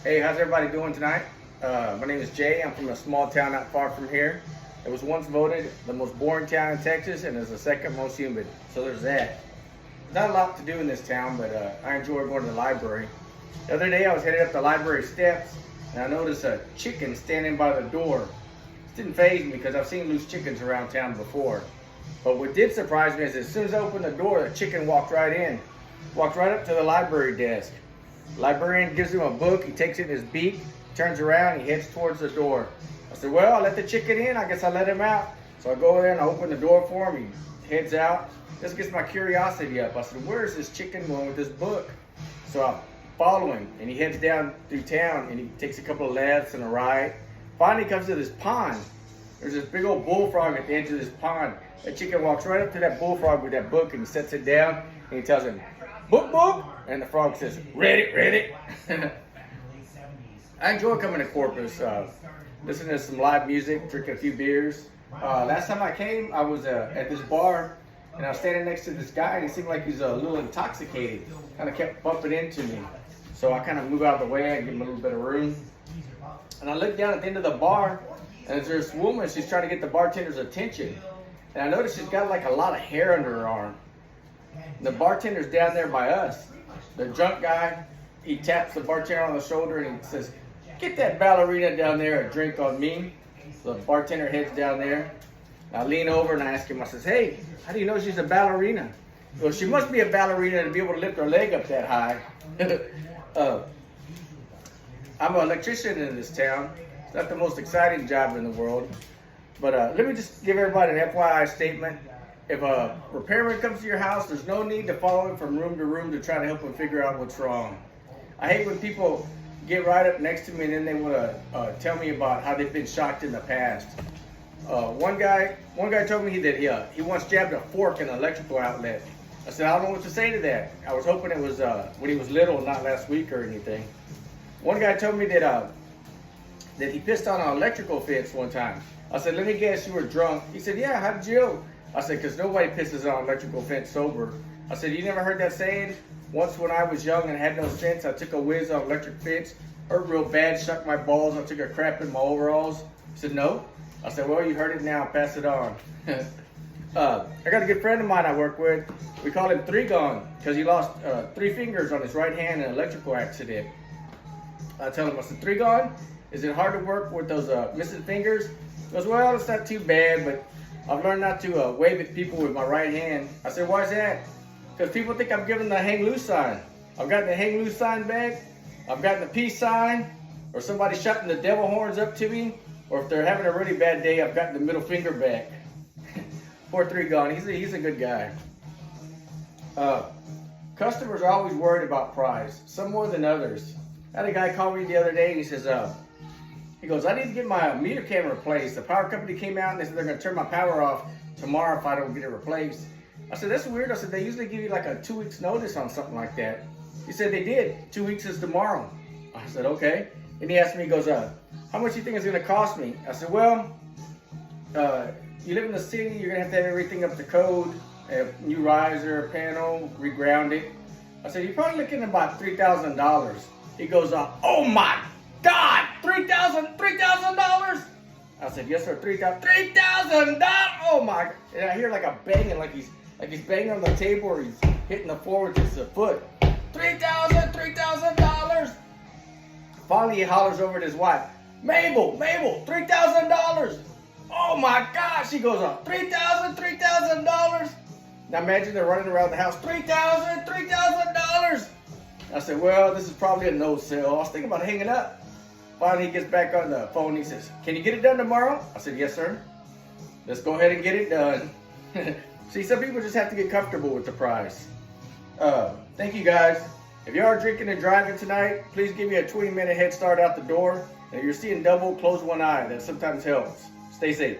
Hey, how's everybody doing tonight? My name is Jay. I'm from a small town not far from here. It was once voted the most boring town in Texas and is the second most humid. So there's that. There's not a lot to do in this town, but I enjoy going to the library. The other day I was headed up the library steps and I noticed a chicken standing by the door. This didn't faze me because I've seen loose chickens around town before. But what did surprise me is as soon as I opened the door, the chicken walked right in. Walked right up to the library desk. The librarian gives him a book, he takes it in his beak, turns around, he heads towards the door. I said, well, I let the chicken in, I guess I let him out. So I go over there and I open the door for him, he heads out. This gets my curiosity up. I said, where is this chicken going with this book? So I follow him and he heads down through town and he takes a couple of lefts and a right. Finally comes to this pond. There's this big old bullfrog at the edge of this pond. That chicken walks right up to that bullfrog with that book and he sets it down and he tells him, book, book. And the frog says, ready, ready. I enjoy coming to Corpus, listening to some live music, drinking a few beers. Last time I came, I was at this bar and I was standing next to this guy and he seemed like he's a little intoxicated. Kind of kept bumping into me. So I kind of move out of the way and give him a little bit of room. And I look down at the end of the bar and there's this woman, she's trying to get the bartender's attention. And I noticed she's got like a lot of hair under her arm. The bartender's down there by us. The drunk guy, he taps the bartender on the shoulder and he says, get that ballerina down there a drink on me. So the bartender heads down there. I lean over and I ask him, I says, hey, how do you know she's a ballerina? Well, she must be a ballerina to be able to lift her leg up that high. I'm an electrician in this town. It's not the most exciting job in the world. But let me just give everybody an FYI statement. If a repairman comes to your house, there's no need to follow him from room to room to try to help him figure out what's wrong. I hate when people get right up next to me and then they want to tell me about how they've been shocked in the past. One guy told me that he once jabbed a fork in an electrical outlet. I said, I don't know what to say to that. I was hoping it was when he was little, not last week or anything. One guy told me that he pissed on an electrical fence one time. I said, let me guess, you were drunk. He said, yeah, how did you know? I said, because nobody pisses on an electrical fence sober. I said, you never heard that saying? Once when I was young and had no sense, I took a whiz on electric fence, hurt real bad, shook my balls, I took a crap in my overalls. He said, no. I said, well, you heard it now, pass it on. I got a good friend of mine I work with. We call him Three Gone, because he lost 3 fingers on his right hand in an electrical accident. I tell him, I said, Three Gone, is it hard to work with those missing fingers? He goes, well, it's not too bad, but I've learned not to wave at people with my right hand. I said, why is that? Because people think I'm giving the hang loose sign. I've gotten the hang loose sign back. I've gotten the peace sign. Or somebody shouting the devil horns up to me. Or if they're having a really bad day, I've gotten the middle finger back. Poor Three Gone. He's a good guy. Customers are always worried about price. Some more than others. I had a guy call me the other day and he says, he goes, I need to get my meter can replaced. The power company came out and they said they're going to turn my power off tomorrow if I don't get it replaced. I said, that's weird. I said, they usually give you like a 2 weeks notice on something like that. He said, they did. 2 weeks is tomorrow. I said, okay. And he asked me, he goes, how much do you think it's going to cost me? I said, well, you live in the city, you're going to have everything up to code, a new riser, a panel, reground it. I said, you're probably looking at about $3,000. He goes, oh my God, $3,000? I said, yes, sir, $3,000. Oh my God. And I hear like a banging, like he's banging on the table or he's hitting the floor with his foot. $3,000. Finally, he hollers over at his wife, Mabel, $3,000. Oh my gosh, she goes up, $3,000. Now imagine they're running around the house, $3,000. I said, well, this is probably a no sale. I was thinking about hanging up. Finally, he gets back on the phone. He says, can you get it done tomorrow? I said, yes, sir. Let's go ahead and get it done. See, some people just have to get comfortable with the price. Thank you, guys. If you are drinking and driving tonight, please give me a 20-minute head start out the door. And if you're seeing double, close one eye. That sometimes helps. Stay safe.